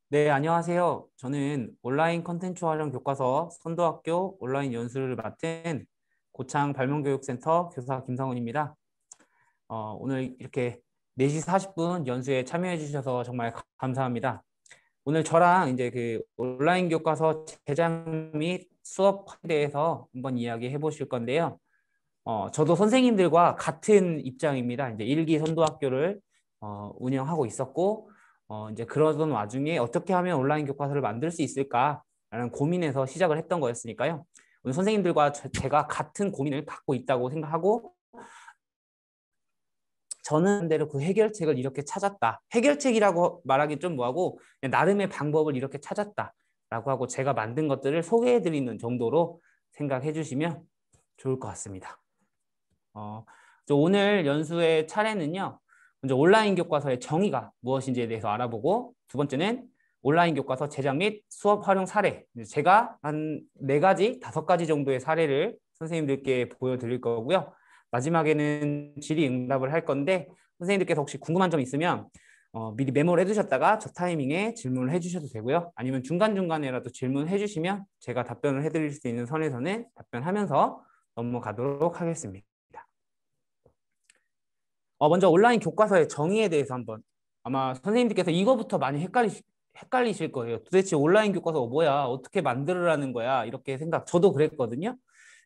네, 안녕하세요. 저는 온라인 컨텐츠 활용 교과서 선도학교 온라인 연수를 맡은 고창 발명교육센터 교사 김성훈입니다. 오늘 이렇게 4시 40분 연수에 참여해 주셔서 정말 감사합니다. 오늘 저랑 이제 그 온라인 교과서 제작 및 수업에 대해서 한번 이야기해 보실 건데요. 저도 선생님들과 같은 입장입니다. 이제 일기 선도학교를 운영하고 있었고, 이제 그러던 와중에 어떻게 하면 온라인 교과서를 만들 수 있을까라는 고민에서 시작을 했던 거였으니까요. 오늘 선생님들과 제가 같은 고민을 갖고 있다고 생각하고, 저는 대로 그 해결책을 이렇게 찾았다. 해결책이라고 말하기 좀 뭐하고, 그냥 나름의 방법을 이렇게 찾았다라고 하고 제가 만든 것들을 소개해 드리는 정도로 생각해 주시면 좋을 것 같습니다. 어, 오늘 연수의 차례는요. 먼저 온라인 교과서의 정의가 무엇인지에 대해서 알아보고, 두 번째는 온라인 교과서 제작 및 수업 활용 사례. 제가 한 4가지, 5가지 정도의 사례를 선생님들께 보여드릴 거고요. 마지막에는 질의응답을 할 건데, 선생님들께서 혹시 궁금한 점 있으면 미리 메모를 해두셨다가 저 타이밍에 질문을 해주셔도 되고요. 아니면 중간중간에라도 질문해 주시면 제가 답변을 해드릴 수 있는 선에서는 답변하면서 넘어가도록 하겠습니다. 먼저 온라인 교과서의 정의에 대해서 한번 아마 선생님들께서 이거부터 많이 헷갈리실 거예요. 도대체 온라인 교과서가 뭐야? 어떻게 만들으라는 거야? 이렇게 저도 그랬거든요.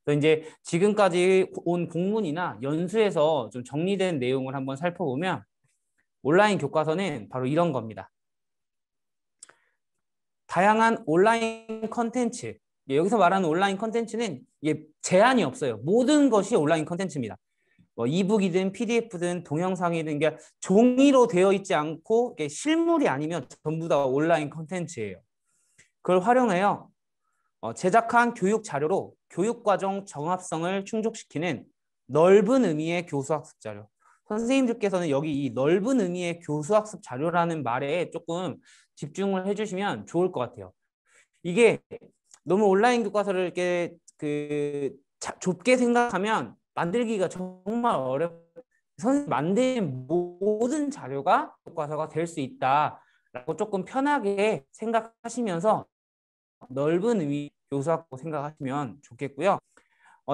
그래서 이제 지금까지 온 공문이나 연수에서 좀 정리된 내용을 한번 살펴보면 온라인 교과서는 바로 이런 겁니다. 다양한 온라인 컨텐츠. 여기서 말하는 온라인 컨텐츠는 이게 제한이 없어요. 모든 것이 온라인 컨텐츠입니다. 뭐 이북이든 PDF든 동영상이든 게 종이로 되어 있지 않고 실물이 아니면 전부 다 온라인 컨텐츠예요. 그걸 활용해요. 제작한 교육 자료로 교육과정 정합성을 충족시키는 넓은 의미의 교수학습 자료. 선생님들께서는 여기 이 넓은 의미의 교수학습 자료라는 말에 조금 집중을 해주시면 좋을 것 같아요. 이게 너무 온라인 교과서를 이렇게 좁게 생각하면 만들기가 정말 어렵고 선생님 만든 모든 자료가 교과서가 될 수 있다라고 조금 편하게 생각하시면서 넓은 의미 교수학고 생각하시면 좋겠고요.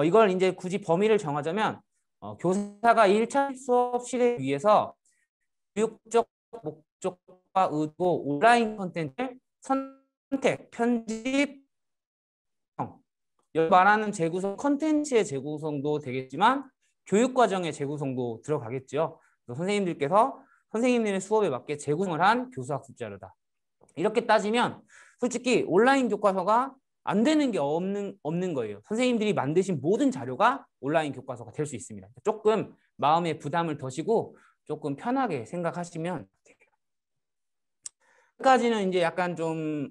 이걸 이제 굳이 범위를 정하자면 교사가 1차 수업 실행 위해서 교육적 목적과 의도 온라인 콘텐츠를 선택, 편집, 여기 말하는 재구성 컨텐츠의 재구성도 되겠지만 교육과정의 재구성도 들어가겠죠. 선생님들께서 선생님들의 수업에 맞게 재구성을 한 교수학습 자료다. 이렇게 따지면 솔직히 온라인 교과서가 안 되는 게 없는 거예요. 선생님들이 만드신 모든 자료가 온라인 교과서가 될 수 있습니다. 조금 마음의 부담을 덜시고 조금 편하게 생각하시면 돼요. 여기까지는 이제 약간 좀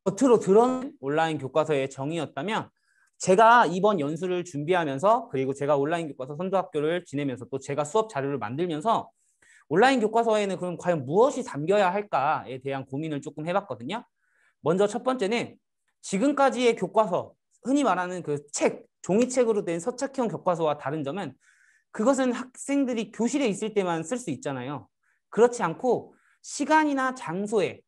겉으로 드러낸 온라인 교과서의 정의였다면 제가 이번 연수를 준비하면서 그리고 제가 온라인 교과서 선도학교를 지내면서 또 제가 수업 자료를 만들면서 온라인 교과서에는 그럼 과연 무엇이 담겨야 할까에 대한 고민을 조금 해봤거든요. 먼저 첫 번째는 지금까지의 교과서, 흔히 말하는 그 책, 종이책으로 된 서책형 교과서와 다른 점은 그것은 학생들이 교실에 있을 때만 쓸 수 있잖아요. 그렇지 않고 시간이나 장소에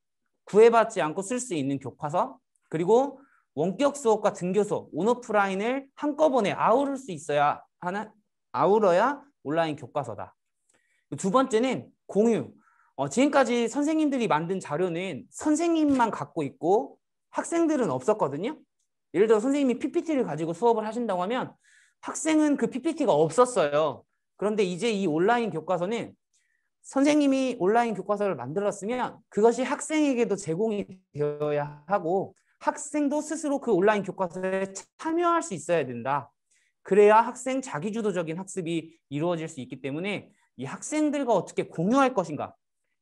구애받지 않고 쓸 수 있는 교과서, 그리고 원격 수업과 등교 수업, 온오프라인을 한꺼번에 아우를 수 있어야 하는, 아우러야 온라인 교과서다. 두 번째는 공유. 지금까지 선생님들이 만든 자료는 선생님만 갖고 있고 학생들은 없었거든요. 예를 들어 선생님이 PPT를 가지고 수업을 하신다고 하면 학생은 그 PPT가 없었어요. 그런데 이제 이 온라인 교과서는 선생님이 온라인 교과서를 만들었으면 그것이 학생에게도 제공이 되어야 하고 학생도 스스로 그 온라인 교과서에 참여할 수 있어야 된다. 그래야 학생 자기주도적인 학습이 이루어질 수 있기 때문에 이 학생들과 어떻게 공유할 것인가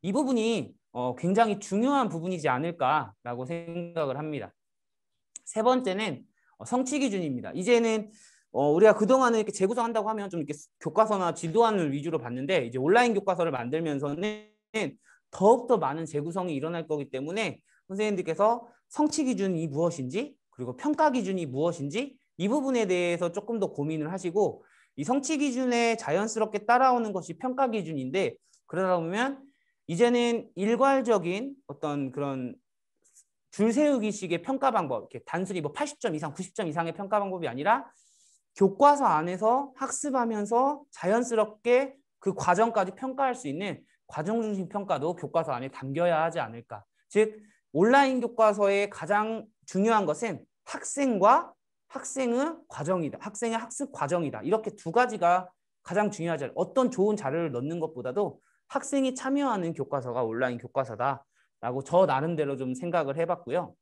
이 부분이 굉장히 중요한 부분이지 않을까라고 생각을 합니다. 세 번째는 성취 기준입니다. 이제는 우리가 그동안은 이렇게 재구성한다고 하면 좀 이렇게 교과서나 지도안을 위주로 봤는데 이제 온라인 교과서를 만들면서는 더욱더 많은 재구성이 일어날 거기 때문에 선생님들께서 성취 기준이 무엇인지 그리고 평가 기준이 무엇인지 이 부분에 대해서 조금 더 고민을 하시고 이 성취 기준에 자연스럽게 따라오는 것이 평가 기준인데 그러다 보면 이제는 일괄적인 어떤 그런 줄 세우기식의 평가 방법, 이렇게 단순히 뭐 80점 이상, 90점 이상의 평가 방법이 아니라 교과서 안에서 학습하면서 자연스럽게 그 과정까지 평가할 수 있는 과정 중심 평가도 교과서 안에 담겨야 하지 않을까. 즉 온라인 교과서의 가장 중요한 것은 학생과 학생의 과정이다. 학생의 학습 과정이다. 이렇게 두 가지가 가장 중요하지. 어떤 좋은 자료를 넣는 것보다도 학생이 참여하는 교과서가 온라인 교과서다라고 저 나름대로 좀 생각을 해봤고요.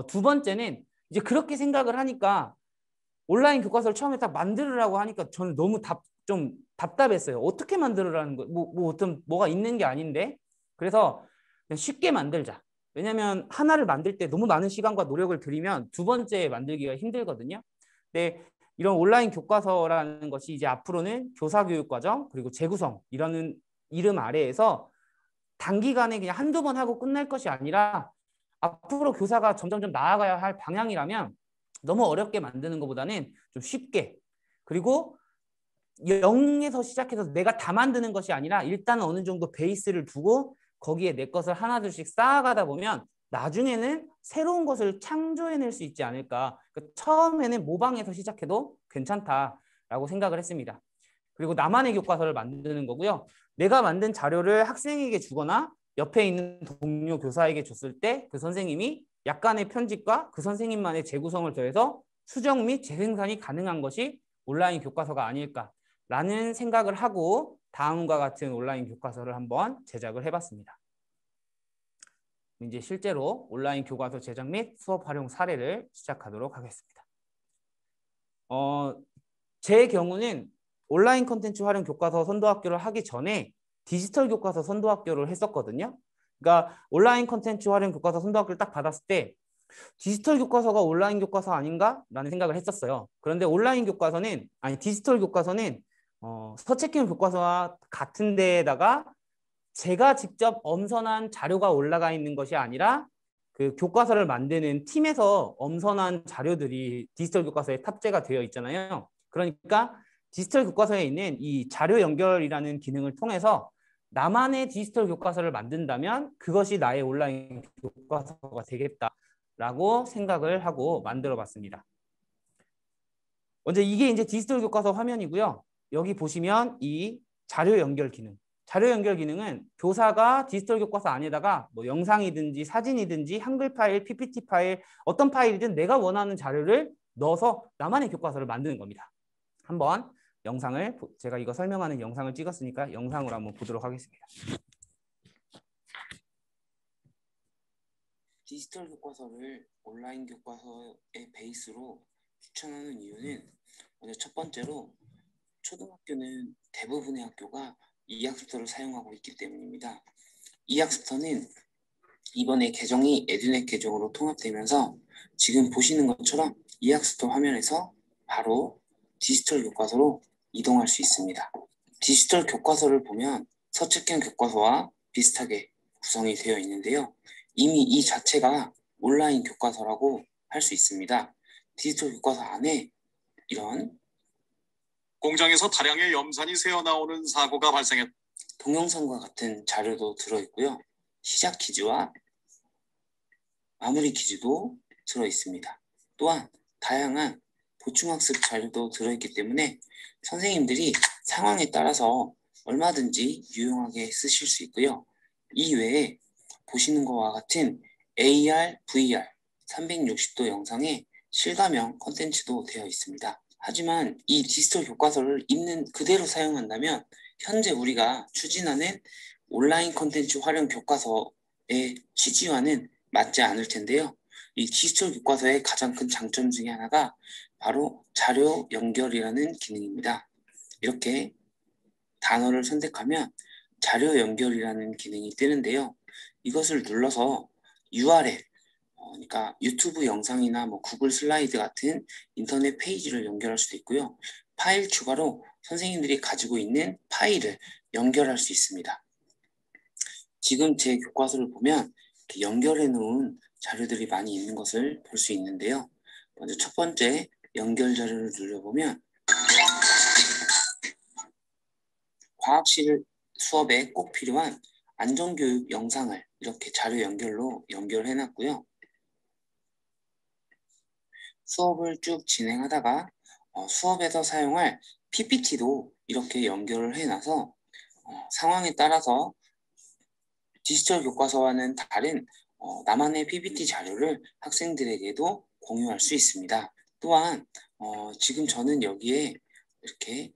두 번째는 이제 그렇게 생각을 하니까 온라인 교과서를 처음에 딱 만들으라고 하니까 저는 너무 좀 답답했어요. 어떻게 만들으라는 거? 어떤 뭐가 있는 게 아닌데. 그래서 그냥 쉽게 만들자. 왜냐하면 하나를 만들 때 너무 많은 시간과 노력을 들이면 두 번째 만들기가 힘들거든요. 근데 이런 온라인 교과서라는 것이 이제 앞으로는 교사교육과정 그리고 재구성 이라는 이름 아래에서 단기간에 그냥 한두 번 하고 끝날 것이 아니라 앞으로 교사가 점점점 나아가야 할 방향이라면 너무 어렵게 만드는 것보다는 좀 쉽게 그리고 0에서 시작해서 내가 다 만드는 것이 아니라 일단 어느 정도 베이스를 두고 거기에 내 것을 하나둘씩 쌓아가다 보면 나중에는 새로운 것을 창조해낼 수 있지 않을까. 그러니까 처음에는 모방해서 시작해도 괜찮다라고 생각을 했습니다. 그리고 나만의 교과서를 만드는 거고요. 내가 만든 자료를 학생에게 주거나 옆에 있는 동료 교사에게 줬을 때 그 선생님이 약간의 편집과 그 선생님만의 재구성을 더해서 수정 및 재생산이 가능한 것이 온라인 교과서가 아닐까라는 생각을 하고 다음과 같은 온라인 교과서를 한번 제작을 해봤습니다. 이제 실제로 온라인 교과서 제작 및 수업 활용 사례를 시작하도록 하겠습니다. 제 경우는 온라인 콘텐츠 활용 교과서 선도학교를 하기 전에 디지털 교과서 선도학교를 했었거든요. 그러니까 온라인 콘텐츠 활용 교과서 선도학교를 딱 받았을 때 디지털 교과서가 온라인 교과서 아닌가? 라는 생각을 했었어요. 그런데 디지털 교과서는 서체킹 교과서와 같은 데에다가 제가 직접 엄선한 자료가 올라가 있는 것이 아니라 그 교과서를 만드는 팀에서 엄선한 자료들이 디지털 교과서에 탑재가 되어 있잖아요. 그러니까 디지털 교과서에 있는 이 자료 연결이라는 기능을 통해서 나만의 디지털 교과서를 만든다면 그것이 나의 온라인 교과서가 되겠다라고 생각을 하고 만들어 봤습니다. 먼저 이게 이제 디지털 교과서 화면이고요. 여기 보시면 이 자료 연결 기능. 자료 연결 기능은 교사가 디지털 교과서 안에다가 뭐 영상이든지 사진이든지 한글 파일, PPT 파일, 어떤 파일이든 내가 원하는 자료를 넣어서 나만의 교과서를 만드는 겁니다. 한번 영상을 제가 이거 설명하는 영상을 찍었으니까 영상으로 한번 보도록 하겠습니다. 디지털 교과서를 온라인 교과서의 베이스로 추천하는 이유는 먼저 첫 번째로 초등학교는 대부분의 학교가 이학습터를 사용하고 있기 때문입니다. 이학습터는 이번에 개정이 에듀넷 개정으로 통합되면서 지금 보시는 것처럼 이학습터 화면에서 바로 디지털 교과서로 이동할 수 있습니다. 디지털 교과서를 보면 서체킹 교과서와 비슷하게 구성이 되어 있는데요. 이미 이 자체가 온라인 교과서라고 할 수 있습니다. 디지털 교과서 안에 이런 공장에서 다량의 염산이 새어나오는 사고가 발생했다. 동영상과 같은 자료도 들어있고요. 시작 퀴즈와 마무리 퀴즈도 들어있습니다. 또한 다양한 보충학습 자료도 들어있기 때문에 선생님들이 상황에 따라서 얼마든지 유용하게 쓰실 수 있고요. 이 외에 보시는 것과 같은 AR, VR 360도 영상에 실감형 콘텐츠도 되어 있습니다. 하지만 이 디지털 교과서를 있는 그대로 사용한다면 현재 우리가 추진하는 온라인 콘텐츠 활용 교과서의 취지와는 맞지 않을 텐데요. 이 디지털 교과서의 가장 큰 장점 중에 하나가 바로 자료 연결이라는 기능입니다. 이렇게 단어를 선택하면 자료 연결이라는 기능이 뜨는데요. 이것을 눌러서 URL, 그러니까 유튜브 영상이나 뭐 구글 슬라이드 같은 인터넷 페이지를 연결할 수도 있고요. 파일 추가로 선생님들이 가지고 있는 파일을 연결할 수 있습니다. 지금 제 교과서를 보면 이렇게 연결해 놓은 자료들이 많이 있는 것을 볼 수 있는데요. 먼저 첫 번째 연결 자료를 눌러보면 과학실 수업에 꼭 필요한 안전교육 영상을 이렇게 자료 연결로 연결해 놨고요. 수업을 쭉 진행하다가 수업에서 사용할 PPT도 이렇게 연결을 해놔서 상황에 따라서 디지털 교과서와는 다른 나만의 PPT 자료를 학생들에게도 공유할 수 있습니다. 또한 지금 저는 여기에 이렇게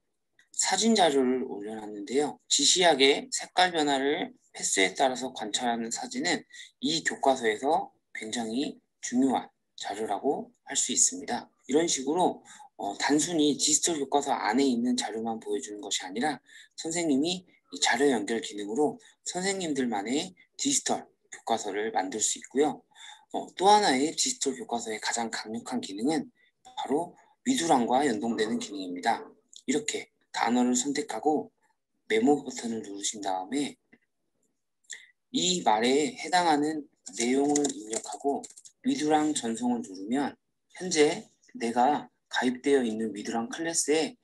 사진 자료를 올려놨는데요. 지시약의 색깔 변화를 횟수에 따라서 관찰하는 사진은 이 교과서에서 굉장히 중요한 자료라고 할 수 있습니다. 이런 식으로 단순히 디지털 교과서 안에 있는 자료만 보여주는 것이 아니라 선생님이 이 자료 연결 기능으로 선생님들만의 디지털 교과서를 만들 수 있고요. 또 하나의 디지털 교과서의 가장 강력한 기능은 바로 위두랑과 연동되는 기능입니다. 이렇게 단어를 선택하고 메모 버튼을 누르신 다음에 이 말에 해당하는 내용을 입력하고 위두랑 전송을 누르면 현재 내가 가입되어 있는 위두랑 클래스에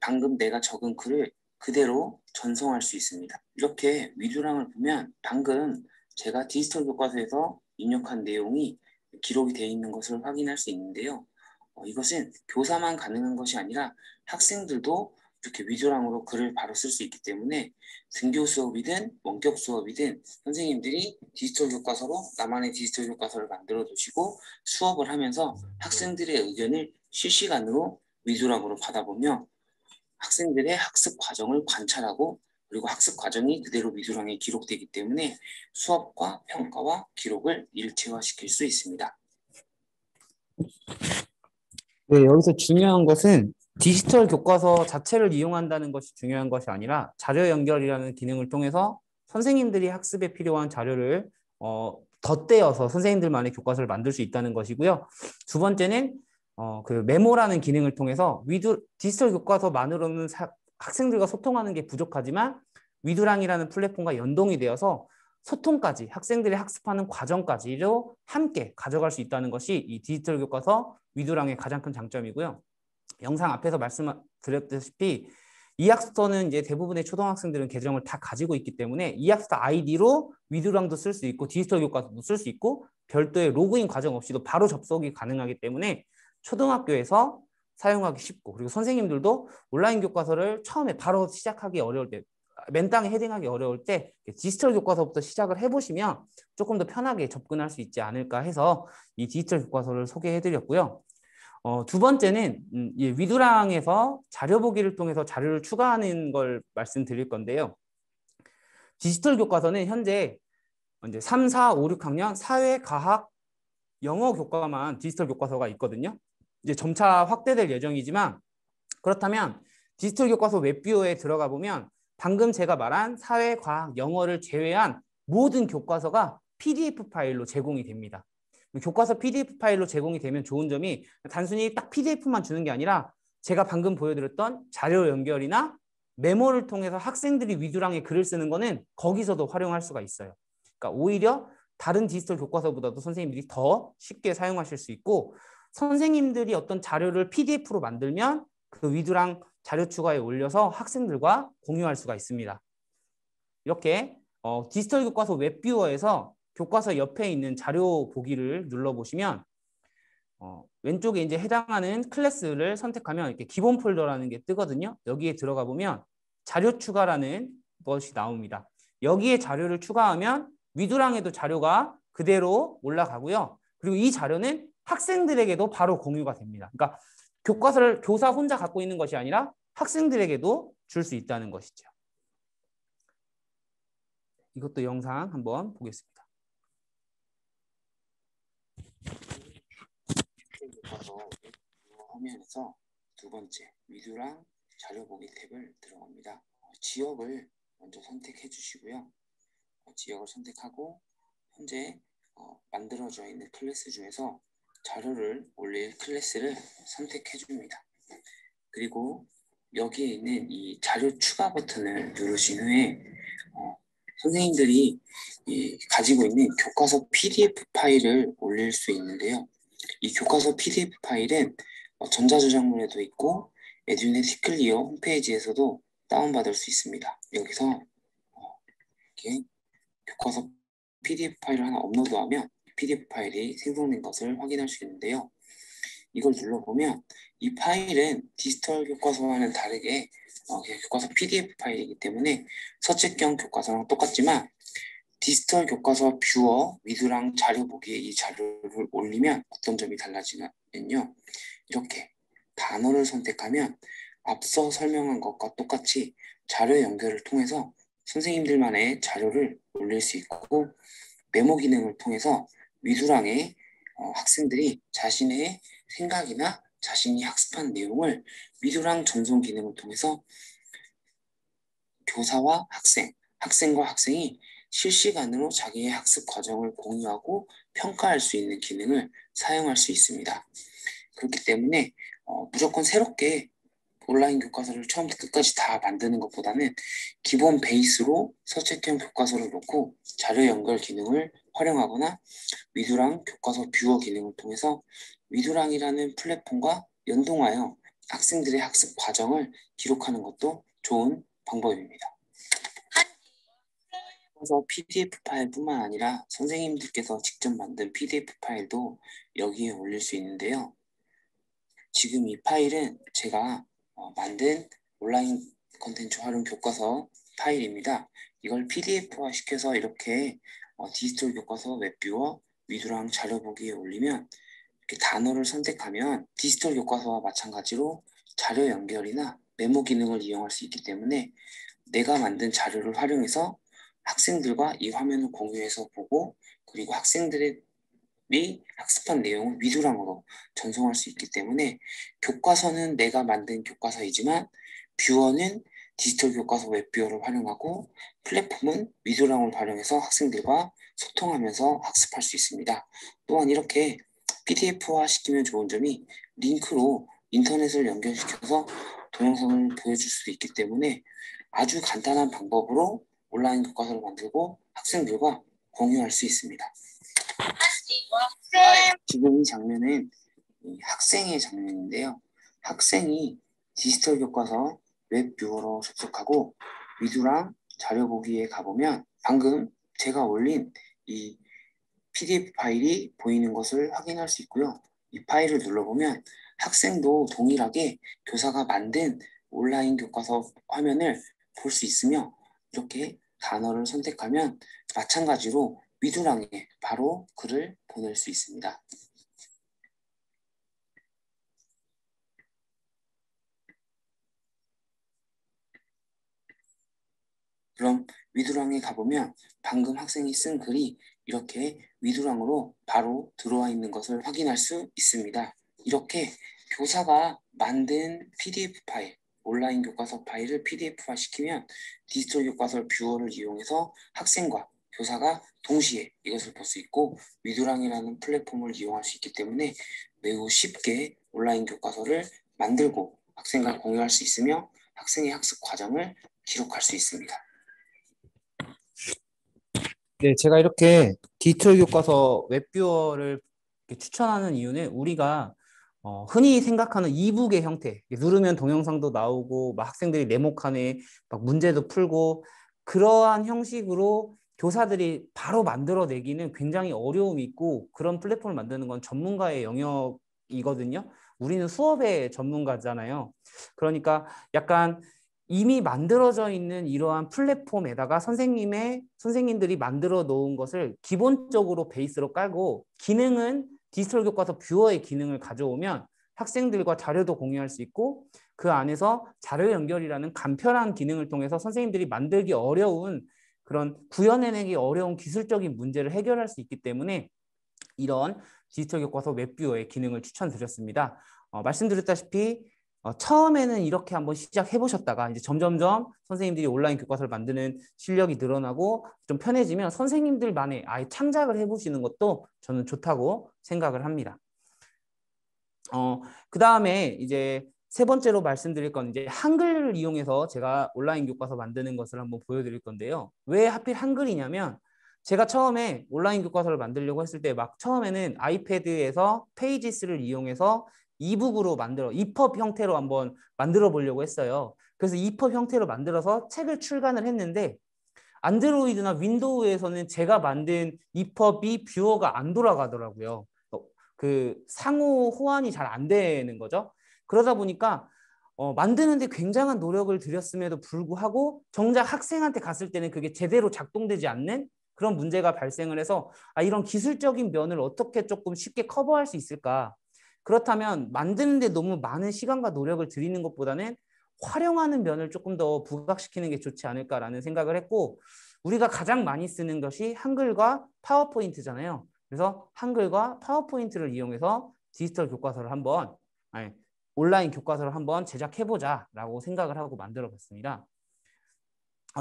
방금 내가 적은 글을 그대로 전송할 수 있습니다. 이렇게 위두랑을 보면 방금 제가 디지털 교과서에서 입력한 내용이 기록이 되어 있는 것을 확인할 수 있는데요. 이것은 교사만 가능한 것이 아니라 학생들도 이렇게 위두랑으로 글을 바로 쓸 수 있기 때문에 등교 수업이든 원격 수업이든 선생님들이 디지털 교과서로 나만의 디지털 교과서를 만들어 두시고 수업을 하면서 학생들의 의견을 실시간으로 위두랑으로 받아보며 학생들의 학습 과정을 관찰하고 그리고 학습 과정이 그대로 위두랑에 기록되기 때문에 수업과 평가와 기록을 일체화시킬 수 있습니다. 네, 여기서 중요한 것은 디지털 교과서 자체를 이용한다는 것이 중요한 것이 아니라 자료 연결이라는 기능을 통해서 선생님들이 학습에 필요한 자료를 덧대어서 선생님들만의 교과서를 만들 수 있다는 것이고요. 두 번째는 그 메모라는 기능을 통해서 디지털 교과서만으로는 학생들과 소통하는 게 부족하지만 위두랑이라는 플랫폼과 연동이 되어서 소통까지 학생들이 학습하는 과정까지로 함께 가져갈 수 있다는 것이 이 디지털 교과서 위두랑의 가장 큰 장점이고요. 영상 앞에서 말씀드렸다시피 이학스터는 이제 대부분의 초등학생들은 계정을 다 가지고 있기 때문에 이학스터 아이디로 위두랑도 쓸 수 있고 디지털 교과서도 쓸 수 있고 별도의 로그인 과정 없이도 바로 접속이 가능하기 때문에 초등학교에서 사용하기 쉽고 그리고 선생님들도 온라인 교과서를 처음에 바로 시작하기 어려울 때 맨땅에 헤딩하기 어려울 때 디지털 교과서부터 시작을 해보시면 조금 더 편하게 접근할 수 있지 않을까 해서 이 디지털 교과서를 소개해드렸고요. 두 번째는 위두랑에서 자료 보기를 통해서 자료를 추가하는 걸 말씀드릴 건데요. 디지털 교과서는 현재 이제 3, 4, 5, 6학년 사회, 과학, 영어 교과만 디지털 교과서가 있거든요. 이제 점차 확대될 예정이지만 그렇다면 디지털 교과서 웹뷰어에 들어가 보면 방금 제가 말한 사회, 과학, 영어를 제외한 모든 교과서가 PDF 파일로 제공이 됩니다. 교과서 PDF 파일로 제공이 되면 좋은 점이 단순히 딱 PDF만 주는 게 아니라 제가 방금 보여드렸던 자료 연결이나 메모를 통해서 학생들이 위두랑에 글을 쓰는 거는 거기서도 활용할 수가 있어요. 그러니까 오히려 다른 디지털 교과서보다도 선생님들이 더 쉽게 사용하실 수 있고 선생님들이 어떤 자료를 PDF로 만들면 그 위두랑 자료 추가에 올려서 학생들과 공유할 수가 있습니다. 이렇게 디지털 교과서 웹뷰어에서 교과서 옆에 있는 자료 보기를 눌러보시면 왼쪽에 이제 해당하는 클래스를 선택하면 이렇게 기본 폴더라는 게 뜨거든요. 여기에 들어가 보면 자료 추가라는 것이 나옵니다. 여기에 자료를 추가하면 위두랑에도 자료가 그대로 올라가고요. 그리고 이 자료는 학생들에게도 바로 공유가 됩니다. 그러니까 교과서를 교사 혼자 갖고 있는 것이 아니라 학생들에게도 줄 수 있다는 것이죠. 이것도 영상 한번 보겠습니다. 교과서 화면에서 두 번째 위두랑 자료 보기 탭을 들어갑니다. 지역을 먼저 선택해 주시고요. 지역을 선택하고 현재 만들어져 있는 클래스 중에서 자료를 올릴 클래스를 선택해 줍니다. 그리고 여기에 있는 이 자료 추가 버튼을 누르신 후에 선생님들이 가지고 있는 교과서 PDF 파일을 올릴 수 있는데요. 이 교과서 PDF 파일은 전자저작물에도 있고 에듀넷 클리어 홈페이지에서도 다운받을 수 있습니다. 여기서 이렇게 교과서 PDF 파일을 하나 업로드하면 PDF 파일이 생성된 것을 확인할 수 있는데요. 이걸 눌러보면 이 파일은 디지털 교과서와는 다르게 그냥 교과서 PDF 파일이기 때문에 서책형 교과서랑 똑같지만 디지털 교과서 뷰어, 위드랑 자료 보기에 이 자료를 올리면 어떤 점이 달라지냐면요. 이렇게 단어를 선택하면 앞서 설명한 것과 똑같이 자료 연결을 통해서 선생님들만의 자료를 올릴 수 있고 메모 기능을 통해서 위두랑에 학생들이 자신의 생각이나 자신이 학습한 내용을 위두랑 전송 기능을 통해서 교사와 학생, 학생과 학생이 실시간으로 자기의 학습 과정을 공유하고 평가할 수 있는 기능을 사용할 수 있습니다. 그렇기 때문에 무조건 새롭게 온라인 교과서를 처음부터 끝까지 다 만드는 것보다는 기본 베이스로 서책형 교과서를 놓고 자료 연결 기능을 활용하거나 위두랑 교과서 뷰어 기능을 통해서 위두랑이라는 플랫폼과 연동하여 학생들의 학습 과정을 기록하는 것도 좋은 방법입니다. 그래서 PDF 파일뿐만 아니라 선생님들께서 직접 만든 PDF 파일도 여기에 올릴 수 있는데요. 지금 이 파일은 제가 만든 온라인 컨텐츠 활용 교과서 파일입니다. 이걸 PDF화 시켜서 이렇게 디지털 교과서 웹뷰어 위두랑 자료 보기에 올리면 이렇게 단어를 선택하면 디지털 교과서와 마찬가지로 자료 연결이나 메모 기능을 이용할 수 있기 때문에 내가 만든 자료를 활용해서 학생들과 이 화면을 공유해서 보고 그리고 학생들이 학습한 내용을 위두랑으로 전송할 수 있기 때문에 교과서는 내가 만든 교과서이지만 뷰어는 디지털 교과서 웹뷰어를 활용하고 플랫폼은 위두랑을 활용해서 학생들과 소통하면서 학습할 수 있습니다. 또한 이렇게 PDF화 시키면 좋은 점이 링크로 인터넷을 연결시켜서 동영상을 보여줄 수도 있기 때문에 아주 간단한 방법으로 온라인 교과서를 만들고 학생들과 공유할 수 있습니다. 지금 이 장면은 학생의 장면인데요. 학생이 디지털 교과서 웹뷰어로 접속하고 위두랑 자료 보기에 가보면 방금 제가 올린 이 PDF 파일이 보이는 것을 확인할 수 있고요. 이 파일을 눌러보면 학생도 동일하게 교사가 만든 온라인 교과서 화면을 볼 수 있으며 이렇게 단어를 선택하면 마찬가지로 위두랑에 바로 글을 보낼 수 있습니다. 그럼 위두랑에 가보면 방금 학생이 쓴 글이 이렇게 위두랑으로 바로 들어와 있는 것을 확인할 수 있습니다. 이렇게 교사가 만든 PDF 파일, 온라인 교과서 파일을 PDF화 시키면 디지털 교과서 뷰어를 이용해서 학생과 교사가 동시에 이것을 볼 수 있고 위두랑이라는 플랫폼을 이용할 수 있기 때문에 매우 쉽게 온라인 교과서를 만들고 학생과 공유할 수 있으며 학생의 학습 과정을 기록할 수 있습니다. 네, 제가 이렇게 디지털 교과서 웹뷰어를 이렇게 추천하는 이유는 우리가 흔히 생각하는 이북의 형태, 누르면 동영상도 나오고 막 학생들이 네모칸에 막 문제도 풀고 그러한 형식으로 교사들이 바로 만들어내기는 굉장히 어려움이 있고 그런 플랫폼을 만드는 건 전문가의 영역이거든요. 우리는 수업의 전문가잖아요. 그러니까 약간 이미 만들어져 있는 이러한 플랫폼에다가 선생님들이 만들어 놓은 것을 기본적으로 베이스로 깔고 기능은 디지털 교과서 뷰어의 기능을 가져오면 학생들과 자료도 공유할 수 있고 그 안에서 자료 연결이라는 간편한 기능을 통해서 선생님들이 만들기 어려운 그런 구현해내기 어려운 기술적인 문제를 해결할 수 있기 때문에 이런 디지털 교과서 웹뷰어의 기능을 추천드렸습니다. 말씀드렸다시피 처음에는 이렇게 한번 시작해 보셨다가 이제 점점점 선생님들이 온라인 교과서를 만드는 실력이 늘어나고 좀 편해지면 선생님들만의 아예 창작을 해보시는 것도 저는 좋다고 생각을 합니다. 그 다음에 이제 세 번째로 말씀드릴 건 이제 한글을 이용해서 제가 온라인 교과서 만드는 것을 한번 보여드릴 건데요. 왜 하필 한글이냐면 제가 처음에 온라인 교과서를 만들려고 했을 때 막 처음에는 아이패드에서 페이지스를 이용해서 이북으로 EPUB 형태로 한번 만들어 보려고 했어요. 그래서 EPUB 형태로 만들어서 책을 출간을 했는데 안드로이드나 윈도우에서는 제가 만든 EPUB이 뷰어가 안 돌아가더라고요. 그 상호 호환이 잘 안 되는 거죠. 그러다 보니까 만드는데 굉장한 노력을 들였음에도 불구하고 정작 학생한테 갔을 때는 그게 제대로 작동되지 않는 그런 문제가 발생을 해서 이런 기술적인 면을 어떻게 조금 쉽게 커버할 수 있을까? 그렇다면 만드는데 너무 많은 시간과 노력을 들이는 것보다는 활용하는 면을 조금 더 부각시키는 게 좋지 않을까라는 생각을 했고, 우리가 가장 많이 쓰는 것이 한글과 파워포인트잖아요. 그래서 한글과 파워포인트를 이용해서 디지털 교과서를 한번 온라인 교과서를 한번 제작해보자라고 생각을 하고 만들어봤습니다.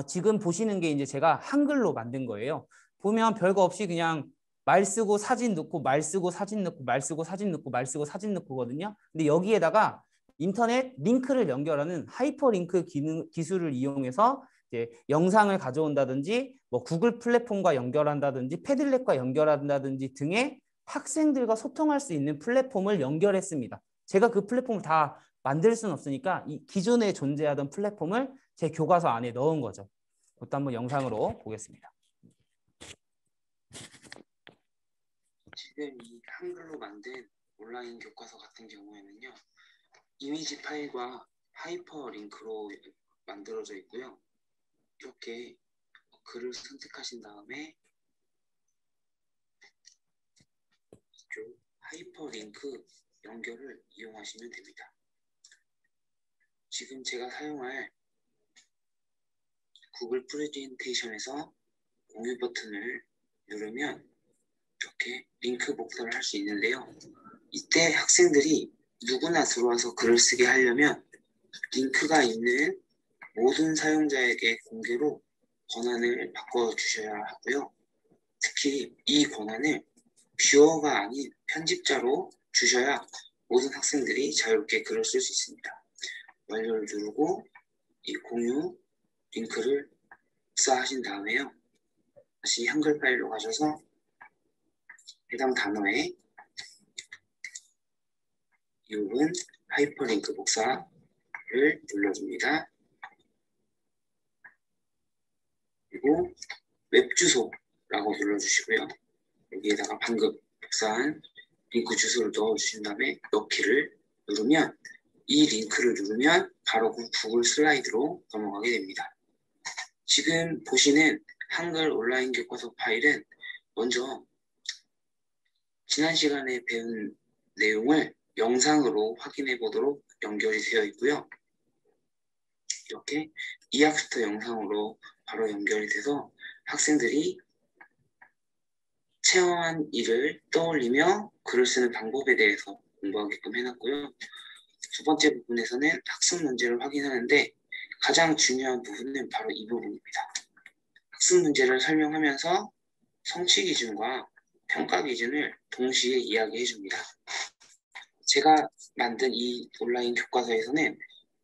지금 보시는 게 이제 제가 한글로 만든 거예요. 보면 별거 없이 그냥 말 쓰고 사진 넣고 말 쓰고 사진 넣고 말 쓰고 사진 넣고 말 쓰고 사진 넣고거든요. 근데 여기에다가 인터넷 링크를 연결하는 하이퍼링크 기술을 이용해서 이제 영상을 가져온다든지 뭐 구글 플랫폼과 연결한다든지 패들렛과 연결한다든지 등의 학생들과 소통할 수 있는 플랫폼을 연결했습니다. 제가 그 플랫폼을 다 만들 수는 없으니까 이 기존에 존재하던 플랫폼을 제 교과서 안에 넣은 거죠. 그것도 한번 영상으로 보겠습니다. 지금 이 한글로 만든 온라인 교과서 같은 경우에는요, 이미지 파일과 하이퍼링크로 만들어져 있고요. 이렇게 글을 선택하신 다음에 이쪽 하이퍼링크 연결을 이용하시면 됩니다. 지금 제가 사용할 구글 프레젠테이션에서 공유 버튼을 누르면 이렇게 링크 복사를 할 수 있는데요. 이때 학생들이 누구나 들어와서 글을 쓰게 하려면 링크가 있는 모든 사용자에게 공개로 권한을 바꿔주셔야 하고요. 특히 이 권한을 뷰어가 아닌 편집자로 주셔야 모든 학생들이 자유롭게 글을 쓸 수 있습니다. 완료를 누르고 이 공유 링크를 복사하신 다음에요. 다시 한글 파일로 가셔서 해당 단어에 이 부분 하이퍼링크 복사를 눌러줍니다. 그리고 웹 주소라고 눌러주시고요. 여기에다가 방금 복사한 링크 주소를 넣어주신 다음에 넣기를 누르면 이 링크를 누르면 바로 구글 슬라이드로 넘어가게 됩니다. 지금 보시는 한글 온라인 교과서 파일은 먼저 지난 시간에 배운 내용을 영상으로 확인해 보도록 연결이 되어 있고요. 이렇게 이학스터 영상으로 바로 연결이 돼서 학생들이 체험한 일을 떠올리며 글을 쓰는 방법에 대해서 공부하게끔 해놨고요. 두 번째 부분에서는 학습 문제를 확인하는데 가장 중요한 부분은 바로 이 부분입니다. 학습 문제를 설명하면서 성취 기준과 평가 기준을 동시에 이야기해 줍니다. 제가 만든 이 온라인 교과서에서는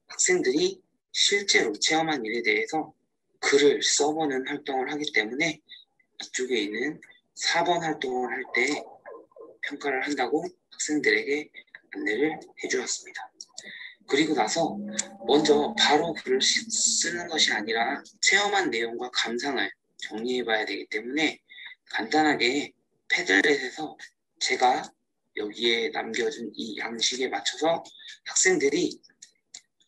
학생들이 실제로 체험한 일에 대해서 글을 써보는 활동을 하기 때문에 이쪽에 있는 4번 활동을 할 때 평가를 한다고 학생들에게 안내를 해주었습니다. 그리고 나서 먼저 바로 글을 쓰는 것이 아니라 체험한 내용과 감상을 정리해 봐야 되기 때문에 간단하게 패들렛에서 제가 여기에 남겨준 이 양식에 맞춰서 학생들이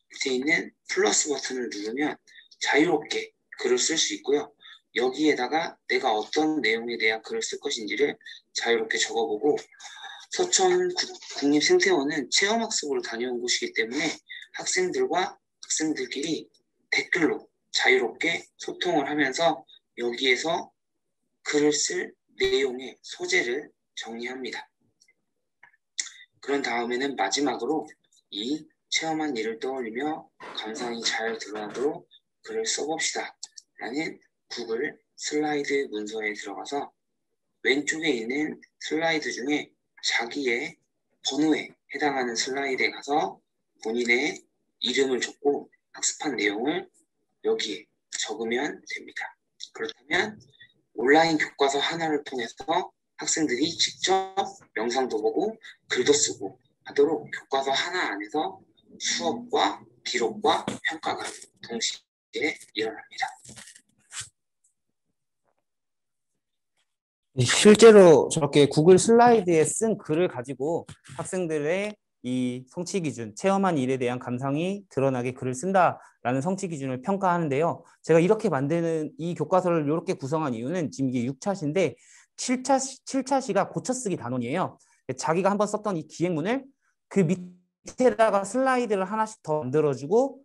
밑에 있는 플러스 버튼을 누르면 자유롭게 글을 쓸 수 있고요. 여기에다가 내가 어떤 내용에 대한 글을 쓸 것인지를 자유롭게 적어보고, 서천 국립생태원은 체험학습으로 다녀온 곳이기 때문에 학생들과 학생들끼리 댓글로 자유롭게 소통을 하면서 여기에서 글을 쓸 내용의 소재를 정리합니다. 그런 다음에는 마지막으로 이 체험한 일을 떠올리며 감상이 잘 드러나도록 글을 써봅시다 라는 구글 슬라이드 문서에 들어가서 왼쪽에 있는 슬라이드 중에 자기의 번호에 해당하는 슬라이드에 가서 본인의 이름을 적고 학습한 내용을 여기에 적으면 됩니다. 그렇다면 온라인 교과서 하나를 통해서 학생들이 직접 영상도 보고 글도 쓰고 하도록 교과서 하나 안에서 수업과 기록과 평가가 동시에 일어납니다. 실제로 저렇게 구글 슬라이드에 쓴 글을 가지고 학생들의 이 성취 기준, 체험한 일에 대한 감상이 드러나게 글을 쓴다라는 성취 기준을 평가하는데요. 제가 이렇게 만드는 이 교과서를 이렇게 구성한 이유는 지금 이게 6차시인데 7차시가 고쳐쓰기 단원이에요. 자기가 한번 썼던 이 기획문을 그 밑에다가 슬라이드를 하나씩 더 만들어주고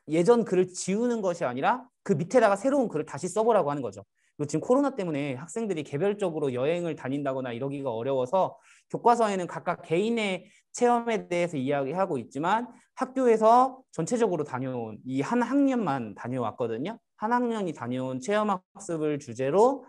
예전 글을 지우는 것이 아니라 그 밑에다가 새로운 글을 다시 써보라고 하는 거죠. 그리고 지금 코로나 때문에 학생들이 개별적으로 여행을 다닌다거나 이러기가 어려워서 교과서에는 각각 개인의 체험에 대해서 이야기하고 있지만 학교에서 전체적으로 다녀온 이 한 학년만 다녀왔거든요. 한 학년이 다녀온 체험학습을 주제로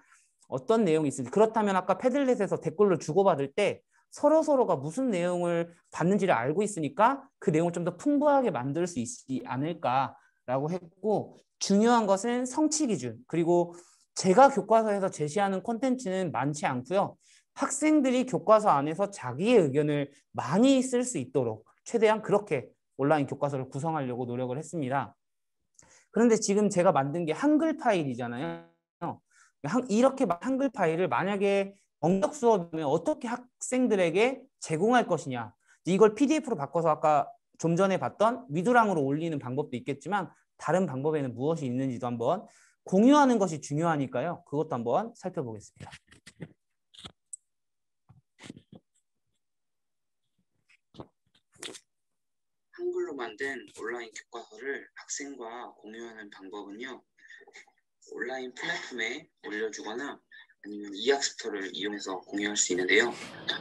어떤 내용이 있을지, 그렇다면 아까 패들렛에서 댓글로 주고받을 때 서로가 무슨 내용을 받는지를 알고 있으니까 그 내용을 좀 더 풍부하게 만들 수 있지 않을까라고 했고, 중요한 것은 성취 기준, 그리고 제가 교과서에서 제시하는 콘텐츠는 많지 않고요. 학생들이 교과서 안에서 자기의 의견을 많이 쓸 수 있도록 최대한 그렇게 온라인 교과서를 구성하려고 노력을 했습니다. 그런데 지금 제가 만든 게 한글 파일이잖아요. 이렇게 한글 파일을 만약에 원격 수업이면 어떻게 학생들에게 제공할 것이냐. 이걸 PDF로 바꿔서 아까 좀 전에 봤던 위두랑으로 올리는 방법도 있겠지만 다른 방법에는 무엇이 있는지도 한번 공유하는 것이 중요하니까요. 그것도 한번 살펴보겠습니다. 한글로 만든 온라인 교과서를 학생과 공유하는 방법은요. 온라인 플랫폼에 올려주거나 아니면 이학스토를 이용해서 공유할 수 있는데요.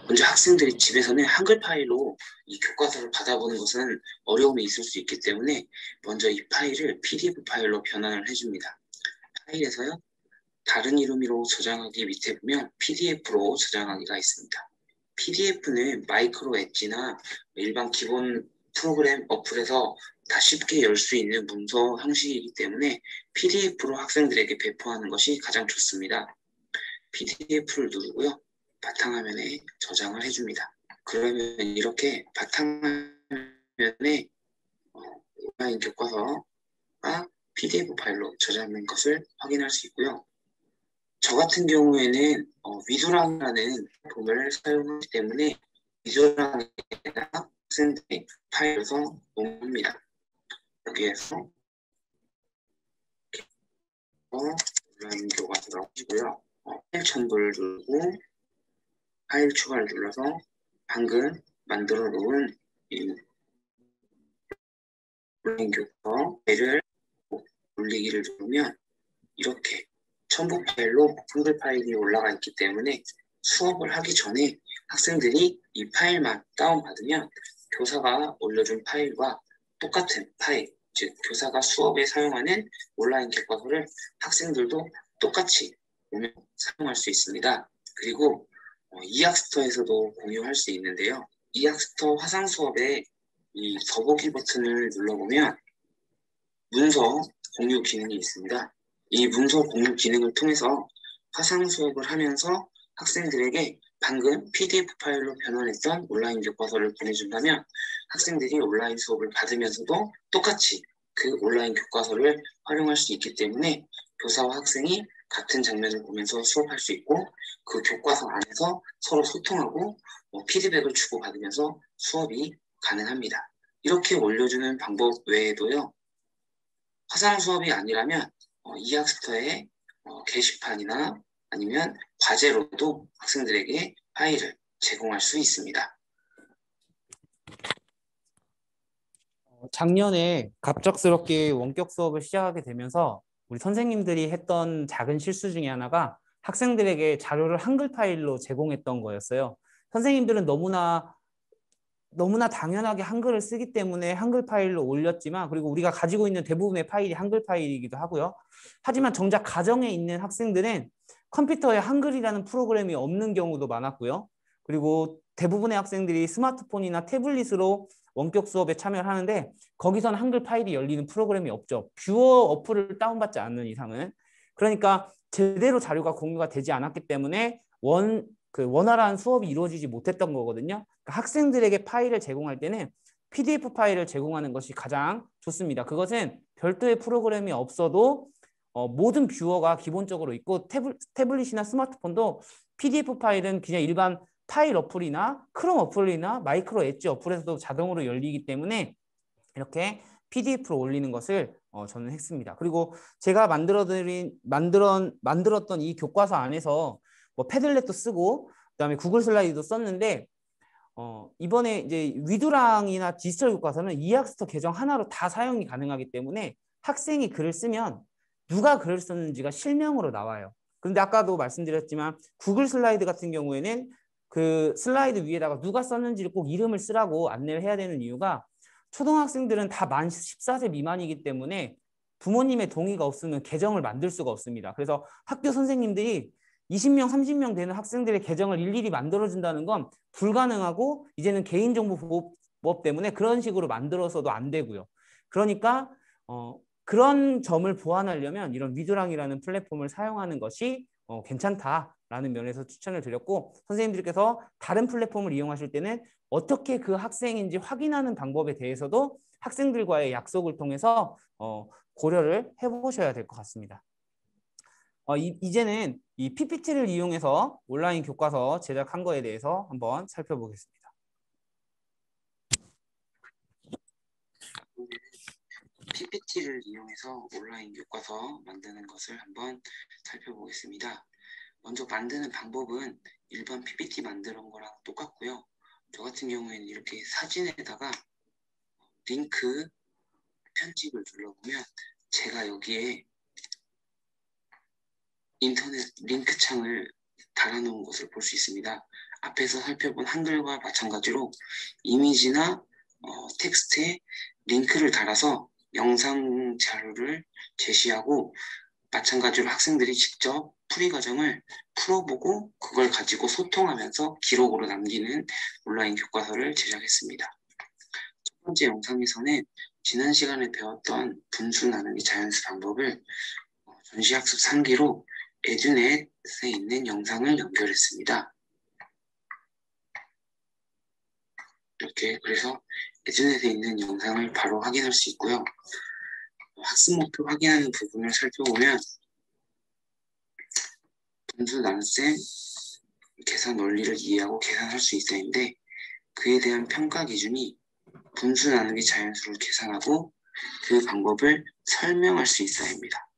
먼저 학생들이 집에서는 한글 파일로 이 교과서를 받아보는 것은 어려움이 있을 수 있기 때문에 먼저 이 파일을 PDF 파일로 변환을 해줍니다. 파일에서요. 다른 이름으로 저장하기 밑에 보면 PDF로 저장하기가 있습니다. PDF는 마이크로 엣지나 일반 기본 프로그램 어플에서 다 쉽게 열 수 있는 문서 형식이기 때문에 PDF로 학생들에게 배포하는 것이 가장 좋습니다. PDF를 누르고요. 바탕화면에 저장을 해줍니다. 그러면 이렇게 바탕화면에 온라인 교과서가 PDF 파일로 저장된 것을 확인할 수 있고요. 저 같은 경우에는 위두랑이라는 폼을 사용하기 때문에 위두랑에다 학생들의 파일에서 녹음합니다. 여기에서 온라인 교과서라고 하시고요. 파일 첨부를 누르고 파일 추가를 눌러서 방금 만들어 놓은 이 온라인 교과서 파일을 올리기를 누르면 이렇게 첨부 파일로 한글 파일이 올라가 있기 때문에 수업을 하기 전에 학생들이 이 파일만 다운받으면 교사가 올려준 파일과 똑같은 파일, 즉 교사가 수업에 사용하는 온라인 교과서를 학생들도 똑같이 보면 사용할 수 있습니다. 그리고 이학스토에서도 공유할 수 있는데요. 이학스토 화상 수업에 이 더보기 버튼을 눌러보면 문서 공유 기능이 있습니다. 이 문서 공유 기능을 통해서 화상 수업을 하면서 학생들에게 방금 PDF 파일로 변환했던 온라인 교과서를 보내준다면 학생들이 온라인 수업을 받으면서도 똑같이 그 온라인 교과서를 활용할 수 있기 때문에 교사와 학생이 같은 장면을 보면서 수업할 수 있고 그 교과서 안에서 서로 소통하고 피드백을 주고받으면서 수업이 가능합니다. 이렇게 올려주는 방법 외에도요. 화상 수업이 아니라면 이학스토의 게시판이나 아니면 과제로도 학생들에게 파일을 제공할 수 있습니다. 작년에 갑작스럽게 원격 수업을 시작하게 되면서 우리 선생님들이 했던 작은 실수 중에 하나가 학생들에게 자료를 한글 파일로 제공했던 거였어요. 선생님들은 너무나 당연하게 한글을 쓰기 때문에 한글 파일로 올렸지만, 그리고 우리가 가지고 있는 대부분의 파일이 한글 파일이기도 하고요. 하지만 정작 가정에 있는 학생들은 컴퓨터에 한글이라는 프로그램이 없는 경우도 많았고요. 그리고 대부분의 학생들이 스마트폰이나 태블릿으로 원격 수업에 참여를 하는데 거기서는 한글 파일이 열리는 프로그램이 없죠. 뷰어 어플을 다운받지 않는 이상은. 그러니까 제대로 자료가 공유가 되지 않았기 때문에 원활한 수업이 이루어지지 못했던 거거든요. 그러니까 학생들에게 파일을 제공할 때는 PDF 파일을 제공하는 것이 가장 좋습니다. 그것은 별도의 프로그램이 없어도 모든 뷰어가 기본적으로 있고 태블릿이나 스마트폰도 PDF 파일은 그냥 일반 파일 어플이나 크롬 어플이나 마이크로 엣지 어플에서도 자동으로 열리기 때문에 이렇게 PDF로 올리는 것을 저는 했습니다. 그리고 제가 만들었던 이 교과서 안에서 뭐 패들렛도 쓰고 그다음에 구글 슬라이드도 썼는데 이번에 이제 위두랑이나 디지털 교과서는 이학스터 계정 하나로 다 사용이 가능하기 때문에 학생이 글을 쓰면 누가 글을 썼는지가 실명으로 나와요. 그런데 아까도 말씀드렸지만 구글 슬라이드 같은 경우에는 그 슬라이드 위에다가 누가 썼는지를 꼭 이름을 쓰라고 안내를 해야 되는 이유가 초등학생들은 다 만 14세 미만이기 때문에 부모님의 동의가 없으면 계정을 만들 수가 없습니다. 그래서 학교 선생님들이 20명, 30명 되는 학생들의 계정을 일일이 만들어준다는 건 불가능하고 이제는 개인정보보호법 때문에 그런 식으로 만들어서도 안 되고요. 그러니까 그런 점을 보완하려면 이런 위두랑이라는 플랫폼을 사용하는 것이 괜찮다라는 면에서 추천을 드렸고 선생님들께서 다른 플랫폼을 이용하실 때는 어떻게 그 학생인지 확인하는 방법에 대해서도 학생들과의 약속을 통해서 고려를 해보셔야 될 것 같습니다. 이제는 이 PPT를 이용해서 온라인 교과서 제작한 거에 대해서 한번 살펴보겠습니다. PPT를 이용해서 온라인 교과서 만드는 것을 한번 살펴보겠습니다. 먼저 만드는 방법은 일반 PPT 만드는 거랑 똑같고요. 저 같은 경우에는 이렇게 사진에다가 링크 편집을 눌러보면 제가 여기에 인터넷 링크 창을 달아놓은 것을 볼 수 있습니다. 앞에서 살펴본 한글과 마찬가지로 이미지나 텍스트에 링크를 달아서 영상 자료를 제시하고 마찬가지로 학생들이 직접 풀이 과정을 풀어보고 그걸 가지고 소통하면서 기록으로 남기는 온라인 교과서를 제작했습니다. 첫 번째 영상에서는 지난 시간에 배웠던 분수 나누기 자연수 방법을 전시학습 3기로 에듀넷에 있는 영상을 연결했습니다. 이렇게 그래서 에듀넷에 있는 영상을 바로 확인할 수 있고요. 학습 목표 확인하는 부분을 살펴보면 분수 나눗셈 계산 원리를 이해하고 계산할 수 있어야 하는데 그에 대한 평가 기준이 분수 나누기 자연수를 계산하고 그 방법을 설명할 수 있어야 합니다.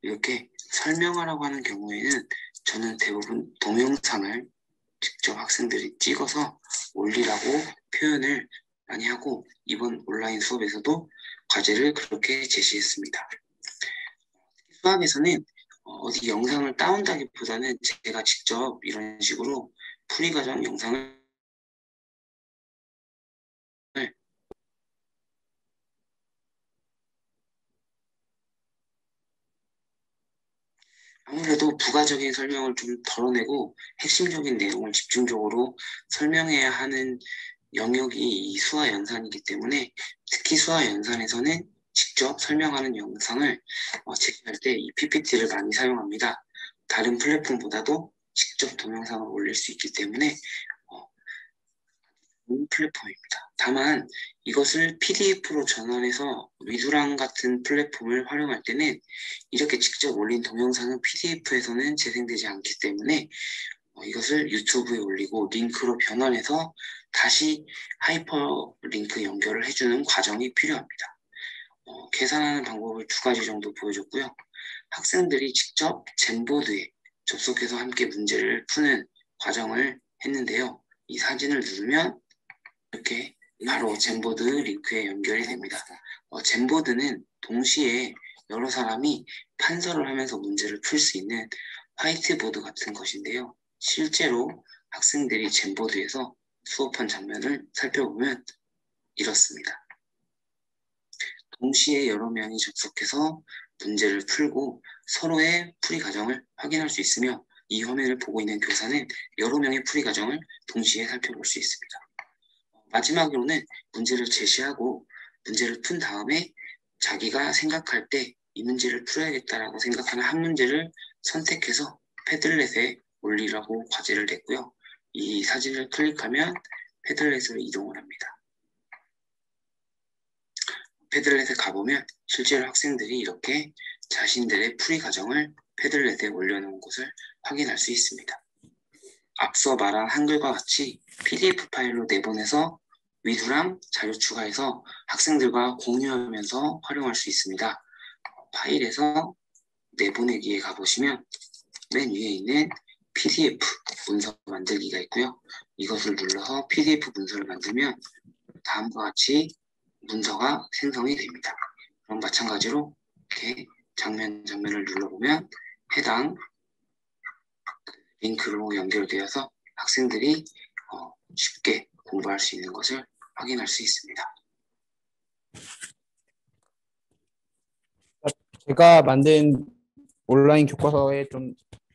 이렇게 설명하라고 하는 경우에는 저는 대부분 동영상을 직접 학생들이 찍어서 올리라고 표현을 많이 하고 이번 온라인 수업에서도 과제를 그렇게 제시했습니다. 수학에서는 어디 영상을 다운다기보다는 제가 직접 이런 식으로 풀이과정 영상을 아무래도 부가적인 설명을 좀 덜어내고 핵심적인 내용을 집중적으로 설명해야 하는 영역이 이 수화연산이기 때문에 특히 수화연산에서는 직접 설명하는 영상을 제시할 때 이 PPT를 많이 사용합니다. 다른 플랫폼보다도 직접 동영상을 올릴 수 있기 때문에 좋은 플랫폼입니다. 다만 이것을 PDF로 전환해서 위두랑 같은 플랫폼을 활용할 때는 이렇게 직접 올린 동영상은 PDF에서는 재생되지 않기 때문에 이것을 유튜브에 올리고 링크로 변환해서 다시 하이퍼링크 연결을 해주는 과정이 필요합니다. 계산하는 방법을 2가지 정도 보여줬고요. 학생들이 직접 젠보드에 접속해서 함께 문제를 푸는 과정을 했는데요. 이 사진을 누르면 이렇게 바로 젠보드 링크에 연결이 됩니다. 젠보드는 동시에 여러 사람이 판서를 하면서 문제를 풀 수 있는 화이트보드 같은 것인데요. 실제로 학생들이 젠보드에서 수업한 장면을 살펴보면 이렇습니다. 동시에 여러 명이 접속해서 문제를 풀고 서로의 풀이 과정을 확인할 수 있으며 이 화면을 보고 있는 교사는 여러 명의 풀이 과정을 동시에 살펴볼 수 있습니다. 마지막으로는 문제를 제시하고 문제를 푼 다음에 자기가 생각할 때 이 문제를 풀어야겠다라고 생각하는 한 문제를 선택해서 패들렛에 올리라고 과제를 냈고요. 이 사진을 클릭하면 패들렛으로 이동을 합니다. 패들렛에 가보면 실제로 학생들이 이렇게 자신들의 풀이 과정을 패들렛에 올려놓은 것을 확인할 수 있습니다. 앞서 말한 한글과 같이 PDF 파일로 내보내서 위두랑 자료 추가해서 학생들과 공유하면서 활용할 수 있습니다. 파일에서 내보내기에 가보시면 맨 위에 있는 PDF 문서 만들기가 있고요. 이것을 눌러서 PDF 문서를 만들면 다음과 같이 문서가 생성이 됩니다. 그럼 마찬가지로 이렇게 장면을 눌러보면 해당 링크로 연결되어서 학생들이 쉽게 공부할 수 있는 것을 확인할 수 있습니다. 제가 만든 온라인 교과서의 좀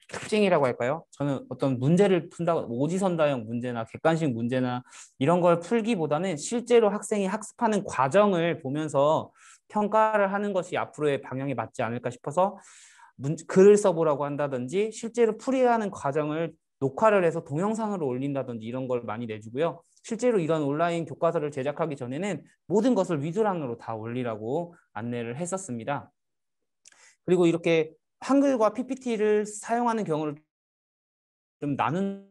특징이라고 할까요? 저는 어떤 문제를 푼다고 오지선다형 문제나 객관식 문제나 이런 걸 풀기보다는 실제로 학생이 학습하는 과정을 보면서 평가를 하는 것이 앞으로의 방향에 맞지 않을까 싶어서 글을 써보라고 한다든지 실제로 풀이하는 과정을 녹화를 해서 동영상으로 올린다든지 이런 걸 많이 내주고요. 실제로 이런 온라인 교과서를 제작하기 전에는 모든 것을 위드랑으로 다 올리라고 안내를 했었습니다. 그리고 이렇게 한글과 PPT를 사용하는 경우를 좀 나눈다면은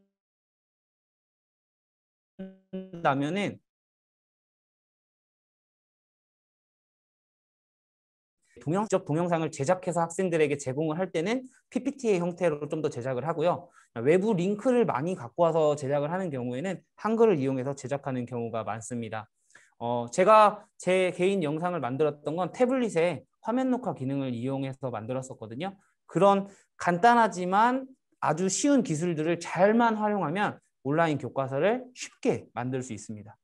직접 동영상을 제작해서 학생들에게 제공을 할 때는 PPT의 형태로 좀 더 제작을 하고요. 외부 링크를 많이 갖고 와서 제작을 하는 경우에는 한글을 이용해서 제작하는 경우가 많습니다. 제가 제 개인 영상을 만들었던 건 태블릿에 화면 녹화 기능을 이용해서 만들었었거든요. 그런 간단하지만 아주 쉬운 기술들을 잘만 활용하면 온라인 교과서를 쉽게 만들 수 있습니다.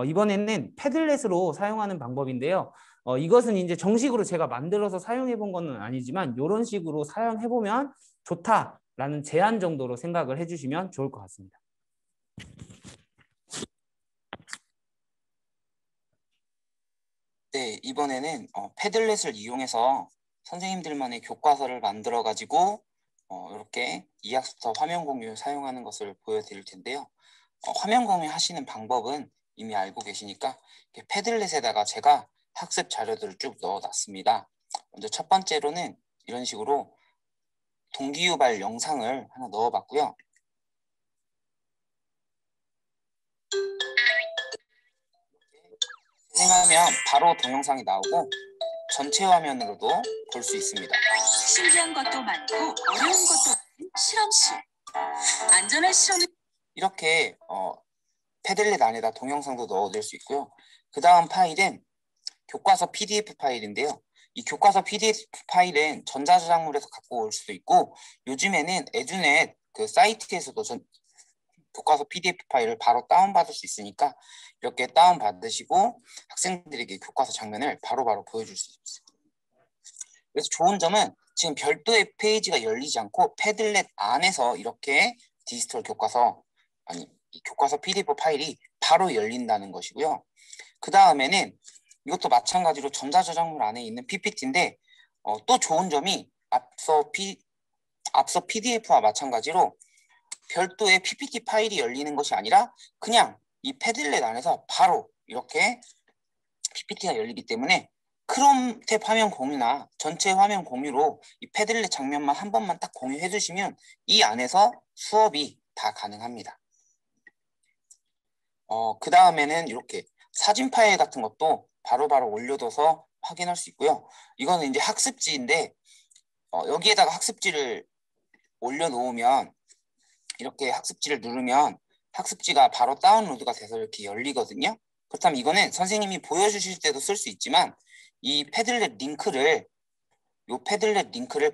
이번에는 패들렛으로 사용하는 방법인데요. 이것은 이제 정식으로 제가 만들어서 사용해 본 건 아니지만 이런 식으로 사용해 보면 좋다라는 제안 정도로 생각을 해주시면 좋을 것 같습니다. 네, 이번에는 패들렛을 이용해서 선생님들만의 교과서를 만들어 가지고 이렇게 이학습서 화면 공유 사용하는 것을 보여드릴 텐데요. 화면 공유 하시는 방법은 이미 알고 계시니까 패들렛에다가 제가 학습 자료들을 쭉 넣어놨습니다. 먼저 첫 번째로는 이런 식으로 동기유발 영상을 하나 넣어봤고요. 실행하면 바로 동영상이 나오고 전체 화면으로도 볼 수 있습니다. 신기한 것도 많고 어려운 것도 많은 실험실. 안전한 실험을 이렇게 패들렛 안에다 동영상도 넣어낼 수 있고요. 그 다음 파일은 교과서 PDF 파일인데요. 이 교과서 PDF 파일은 전자저작물에서 갖고 올 수도 있고 요즘에는 에듀넷 그 사이트에서도 교과서 PDF 파일을 바로 다운받을 수 있으니까 이렇게 다운받으시고 학생들에게 교과서 장면을 바로바로 보여줄 수 있습니다. 그래서 좋은 점은 지금 별도의 페이지가 열리지 않고 패들렛 안에서 이렇게 디지털 교과서 이 교과서 PDF 파일이 바로 열린다는 것이고요. 그 다음에는 이것도 마찬가지로 전자저작물 안에 있는 PPT인데 또 좋은 점이 앞서 PDF와 마찬가지로 별도의 PPT 파일이 열리는 것이 아니라 그냥 이 패들렛 안에서 바로 이렇게 PPT가 열리기 때문에 크롬 탭 화면 공유나 전체 화면 공유로 이 패들렛 장면만 한 번만 딱 공유해 주시면 이 안에서 수업이 다 가능합니다. 그 다음에는 이렇게 사진 파일 같은 것도 바로바로 올려둬서 확인할 수 있고요. 이거는 이제 학습지인데 여기에다가 학습지를 올려놓으면 이렇게 학습지를 누르면 학습지가 바로 다운로드가 돼서 이렇게 열리거든요. 그렇다면 이거는 선생님이 보여주실 때도 쓸 수 있지만 이 패들렛 링크를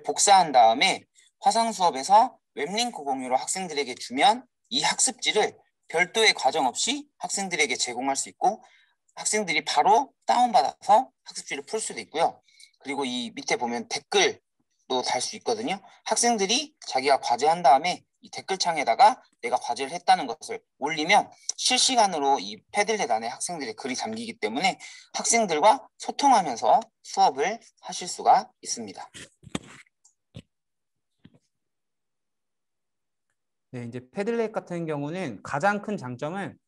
복사한 다음에 화상 수업에서 웹링크 공유로 학생들에게 주면 이 학습지를 별도의 과정 없이 학생들에게 제공할 수 있고 학생들이 바로 다운받아서 학습지를 풀 수도 있고요. 그리고 이 밑에 보면 댓글도 달 수 있거든요. 학생들이 자기가 과제한 다음에 이 댓글창에다가 내가 과제를 했다는 것을 올리면 실시간으로 이 패들렛 안에 학생들의 글이 담기기 때문에 학생들과 소통하면서 수업을 하실 수가 있습니다. 네, 이제 패들렛 같은 경우는 가장 큰 장점은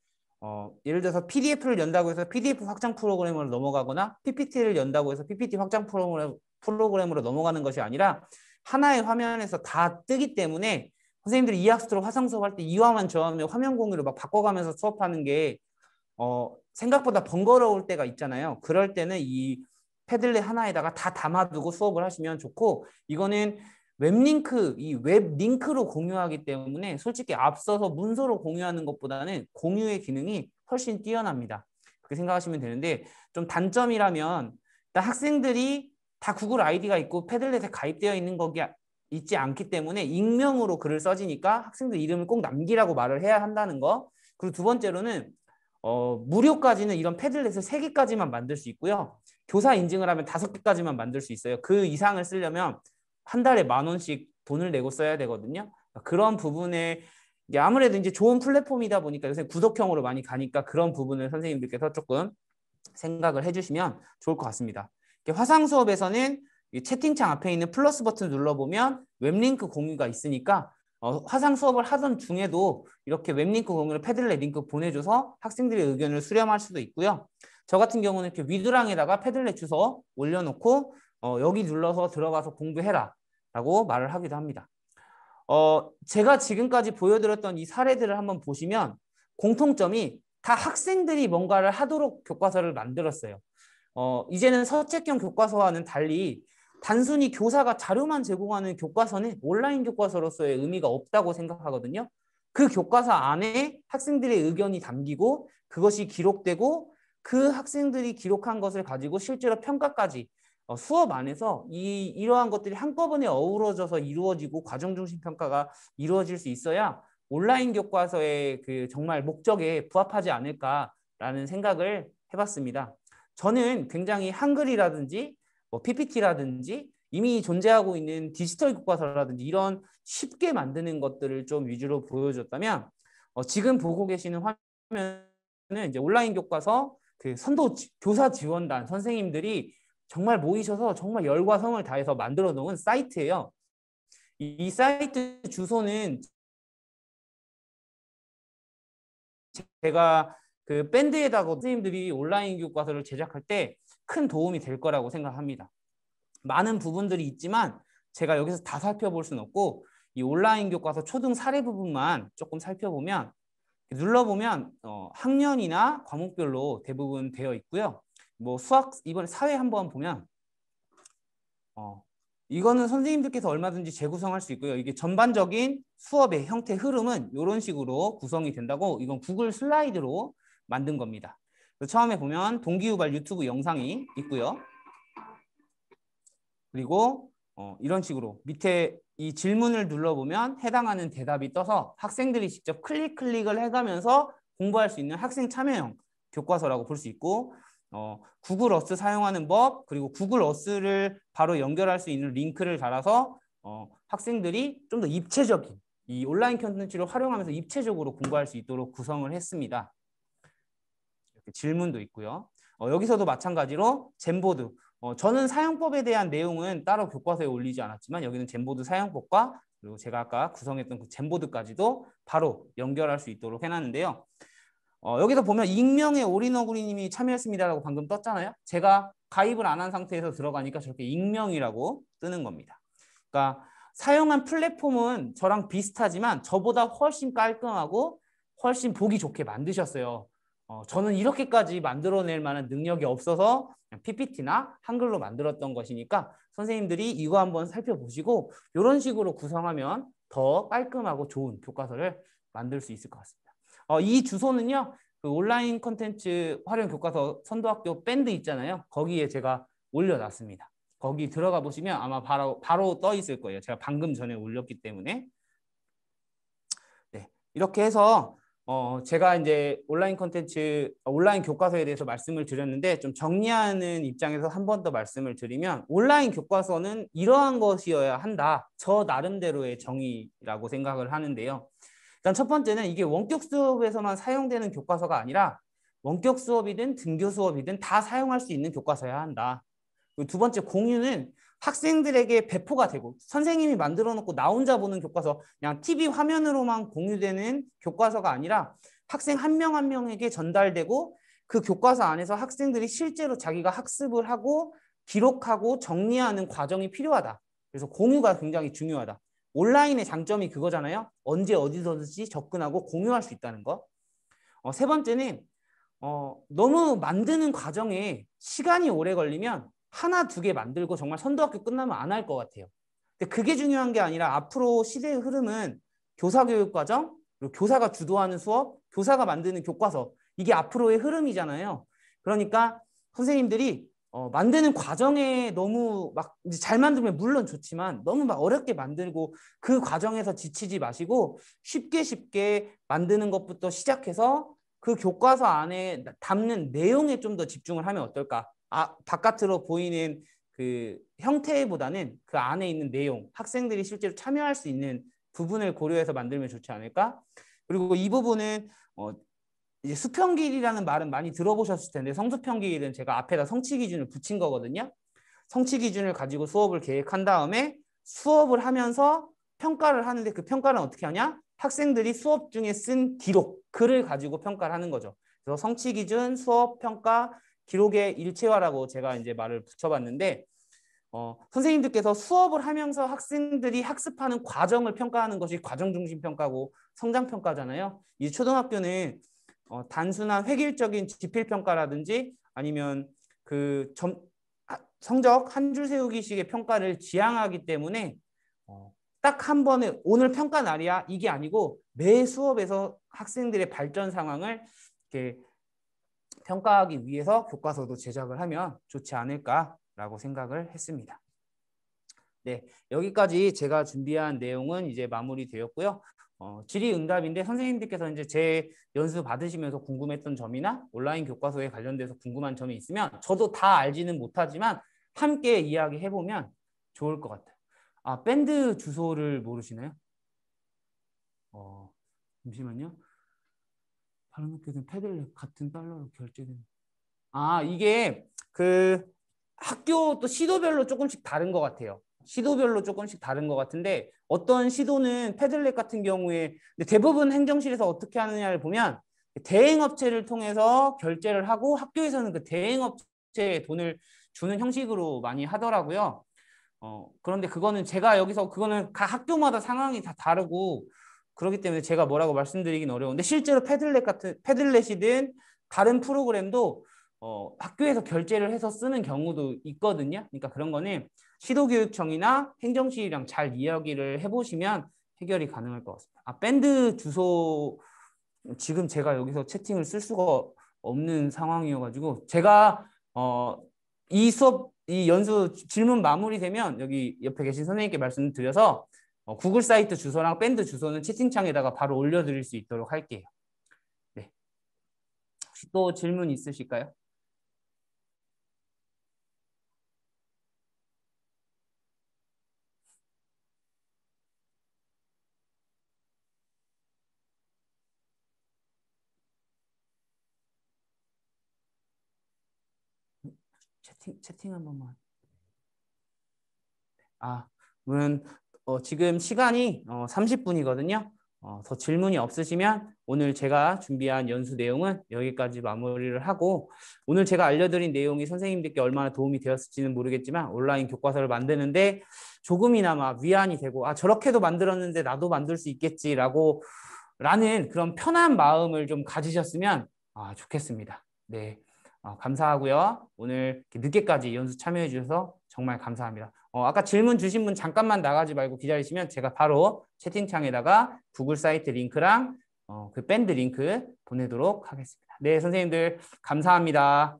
예를 들어서 PDF를 연다고 해서 PDF 확장 프로그램으로 넘어가거나 PPT를 연다고 해서 PPT 확장 프로그램으로 넘어가는 것이 아니라 하나의 화면에서 다 뜨기 때문에 선생님들이 이 학습으로 화상 수업할 때 이화만 저하면 화면 공유로 막 바꿔가면서 수업하는 게 생각보다 번거로울 때가 있잖아요. 그럴 때는 이 패들렛 하나에다가 다 담아두고 수업을 하시면 좋고, 이거는 웹링크, 이 웹링크로 공유하기 때문에 솔직히 앞서서 문서로 공유하는 것보다는 공유의 기능이 훨씬 뛰어납니다. 그렇게 생각하시면 되는데, 좀 단점이라면 일단 학생들이 다 구글 아이디가 있고 패들렛에 가입되어 있는 거기 있지 않기 때문에 익명으로 글을 써지니까 학생들 이름을 꼭 남기라고 말을 해야 한다는 거. 그리고 두 번째로는 무료까지는 이런 패들렛을 3개까지만 만들 수 있고요. 교사 인증을 하면 5개까지만 만들 수 있어요. 그 이상을 쓰려면 한 달에 10,000원씩 돈을 내고 써야 되거든요. 그런 부분에 아무래도 이제 좋은 플랫폼이다 보니까 요새 구독형으로 많이 가니까 그런 부분을 선생님들께서 조금 생각을 해주시면 좋을 것 같습니다. 화상 수업에서는 채팅창 앞에 있는 플러스 버튼 눌러보면 웹링크 공유가 있으니까 화상 수업을 하던 중에도 이렇게 웹링크 공유를 패들렛 링크 보내줘서 학생들의 의견을 수렴할 수도 있고요. 저 같은 경우는 이렇게 위드랑에다가 패들렛 주소 올려놓고 여기 눌러서 들어가서 공부해라 라고 말을 하기도 합니다. 제가 지금까지 보여드렸던 이 사례들을 한번 보시면 공통점이 다 학생들이 뭔가를 하도록 교과서를 만들었어요. 이제는 서책형 교과서와는 달리 단순히 교사가 자료만 제공하는 교과서는 온라인 교과서로서의 의미가 없다고 생각하거든요. 그 교과서 안에 학생들의 의견이 담기고 그것이 기록되고 그 학생들이 기록한 것을 가지고 실제로 평가까지 수업 안에서 이러한 것들이 한꺼번에 어우러져서 이루어지고 과정 중심 평가가 이루어질 수 있어야 온라인 교과서의 그 정말 목적에 부합하지 않을까라는 생각을 해봤습니다. 저는 굉장히 한글이라든지 PPT라든지 이미 존재하고 있는 디지털 교과서라든지 이런 쉽게 만드는 것들을 좀 위주로 보여줬다면 지금 보고 계시는 화면은 이제 온라인 교과서 그 선도 교사 지원단 선생님들이 정말 모이셔서 정말 열과 성을 다해서 만들어 놓은 사이트예요. 이 사이트 주소는 제가 그 밴드에다가 선생님들이 온라인 교과서를 제작할 때 큰 도움이 될 거라고 생각합니다. 많은 부분들이 있지만 제가 여기서 다 살펴볼 수는 없고 이 온라인 교과서 초등 사례 부분만 조금 살펴보면 눌러보면 학년이나 과목별로 대부분 되어 있고요. 뭐 수학 이번에 사회 한번 보면 이거는 선생님들께서 얼마든지 재구성할 수 있고요. 이게 전반적인 수업의 형태 흐름은 이런 식으로 구성이 된다고 이건 구글 슬라이드로 만든 겁니다. 처음에 보면 동기유발 유튜브 영상이 있고요. 그리고 이런 식으로 밑에 이 질문을 눌러보면 해당하는 대답이 떠서 학생들이 직접 클릭을 해가면서 공부할 수 있는 학생 참여형 교과서라고 볼 수 있고 구글 어스 사용하는 법 그리고 구글 어스를 바로 연결할 수 있는 링크를 달아서 학생들이 좀 더 입체적인 이 온라인 콘텐츠를 활용하면서 입체적으로 공부할 수 있도록 구성을 했습니다. 이렇게 질문도 있고요. 여기서도 마찬가지로 젠보드 저는 사용법에 대한 내용은 따로 교과서에 올리지 않았지만 여기는 젠보드 사용법과 그리고 제가 아까 구성했던 그 젠보드까지도 바로 연결할 수 있도록 해놨는데요. 여기서 보면 익명의 올인어구리님이 참여했습니다라고 방금 떴잖아요. 제가 가입을 안 한 상태에서 들어가니까 저렇게 익명이라고 뜨는 겁니다. 그러니까 사용한 플랫폼은 저랑 비슷하지만 저보다 훨씬 깔끔하고 훨씬 보기 좋게 만드셨어요. 저는 이렇게까지 만들어낼 만한 능력이 없어서 그냥 PPT나 한글로 만들었던 것이니까 선생님들이 이거 한번 살펴보시고 이런 식으로 구성하면 더 깔끔하고 좋은 교과서를 만들 수 있을 것 같습니다. 이 주소는요. 그 온라인 콘텐츠 활용 교과서 선도학교 밴드 있잖아요. 거기에 제가 올려놨습니다. 거기 들어가 보시면 아마 바로 떠 있을 거예요. 제가 방금 전에 올렸기 때문에. 네, 이렇게 해서 제가 이제 온라인 콘텐츠, 온라인 교과서에 대해서 말씀을 드렸는데 좀 정리하는 입장에서 한 번 더 말씀을 드리면 온라인 교과서는 이러한 것이어야 한다. 저 나름대로의 정의라고 생각을 하는데요. 일단 첫 번째는 이게 원격 수업에서만 사용되는 교과서가 아니라 원격 수업이든 등교 수업이든 다 사용할 수 있는 교과서여야 한다. 그리고 두 번째 공유는 학생들에게 배포가 되고 선생님이 만들어 놓고 나 혼자 보는 교과서 그냥 TV 화면으로만 공유되는 교과서가 아니라 학생 한 명 한 명에게 전달되고 그 교과서 안에서 학생들이 실제로 자기가 학습을 하고 기록하고 정리하는 과정이 필요하다. 그래서 공유가 굉장히 중요하다. 온라인의 장점이 그거잖아요. 언제 어디서든지 접근하고 공유할 수 있다는 거. 세 번째는 너무 만드는 과정에 시간이 오래 걸리면 하나, 두 개 만들고 정말 선도학교 끝나면 안 할 것 같아요. 근데 그게 중요한 게 아니라 앞으로 시대의 흐름은 교사교육 과정, 그리고 교사가 주도하는 수업, 교사가 만드는 교과서, 이게 앞으로의 흐름이잖아요. 그러니까 선생님들이 만드는 과정에 너무 막 잘 만들면 물론 좋지만 너무 막 어렵게 만들고 그 과정에서 지치지 마시고 쉽게 만드는 것부터 시작해서 그 교과서 안에 담는 내용에 좀 더 집중을 하면 어떨까? 바깥으로 보이는 그 형태보다는 그 안에 있는 내용, 학생들이 실제로 참여할 수 있는 부분을 고려해서 만들면 좋지 않을까? 그리고 이 부분은 이제 수평기일이라는 말은 많이 들어보셨을 텐데 성수평기일은 제가 앞에다 성취 기준을 붙인 거거든요. 성취 기준을 가지고 수업을 계획한 다음에 수업을 하면서 평가를 하는데 그 평가는 어떻게 하냐? 학생들이 수업 중에 쓴 기록, 글을 가지고 평가를 하는 거죠. 그래서 성취 기준, 수업, 평가, 기록의 일체화라고 제가 이제 말을 붙여봤는데 선생님들께서 수업을 하면서 학생들이 학습하는 과정을 평가하는 것이 과정 중심 평가고 성장 평가잖아요. 이 초등학교는 단순한 획일적인 지필 평가라든지 아니면 그 성적 한 줄 세우기식의 평가를 지향하기 때문에 딱 한 번에 오늘 평가 날이야 이게 아니고 매 수업에서 학생들의 발전 상황을 이렇게 평가하기 위해서 교과서도 제작을 하면 좋지 않을까라고 생각을 했습니다. 네, 여기까지 제가 준비한 내용은 이제 마무리되었고요. 질의응답인데 선생님들께서 이제 제 연수 받으시면서 궁금했던 점이나 온라인 교과서에 관련돼서 궁금한 점이 있으면 저도 다 알지는 못하지만 함께 이야기해보면 좋을 것 같아요. 밴드 주소를 모르시나요? 잠시만요. 다른 학교는 패들렛 같은 달러로 결제되는. 이게 그 학교 또 시도별로 조금씩 다른 것 같아요. 시도별로 조금씩 다른 것 같은데 어떤 시도는 패들렛 같은 경우에 대부분 행정실에서 어떻게 하느냐를 보면 대행업체를 통해서 결제를 하고 학교에서는 그 대행업체에 돈을 주는 형식으로 많이 하더라고요. 그런데 그거는 제가 여기서 그거는 각 학교마다 상황이 다 다르고 그렇기 때문에 제가 뭐라고 말씀드리긴 어려운데 실제로 패들렛이든 다른 프로그램도 학교에서 결제를 해서 쓰는 경우도 있거든요. 그러니까 그런 거는 시도교육청이나 행정실이랑 잘 이야기를 해보시면 해결이 가능할 것 같습니다. 밴드 주소 지금 제가 여기서 채팅을 쓸 수가 없는 상황이어가지고 제가 이 연수 질문 마무리되면 여기 옆에 계신 선생님께 말씀드려서 구글 사이트 주소랑 밴드 주소는 채팅창에다가 바로 올려드릴 수 있도록 할게요. 네. 혹시 또 질문 있으실까요? 채팅 한 번만. 그러면 지금 시간이 30분이거든요. 더 질문이 없으시면 오늘 제가 준비한 연수 내용은 여기까지 마무리를 하고 오늘 제가 알려드린 내용이 선생님들께 얼마나 도움이 되었을지는 모르겠지만 온라인 교과서를 만드는데 조금이나마 위안이 되고 저렇게도 만들었는데 나도 만들 수 있겠지라고 라는 그런 편한 마음을 좀 가지셨으면 좋겠습니다. 네, 감사하고요. 오늘 늦게까지 연수 참여해 주셔서 정말 감사합니다. 아까 질문 주신 분 잠깐만 나가지 말고 기다리시면 제가 바로 채팅창에다가 구글 사이트 링크랑 그 밴드 링크 보내도록 하겠습니다. 네, 선생님들 감사합니다.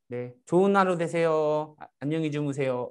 네, 좋은 하루 되세요. 안녕히 주무세요.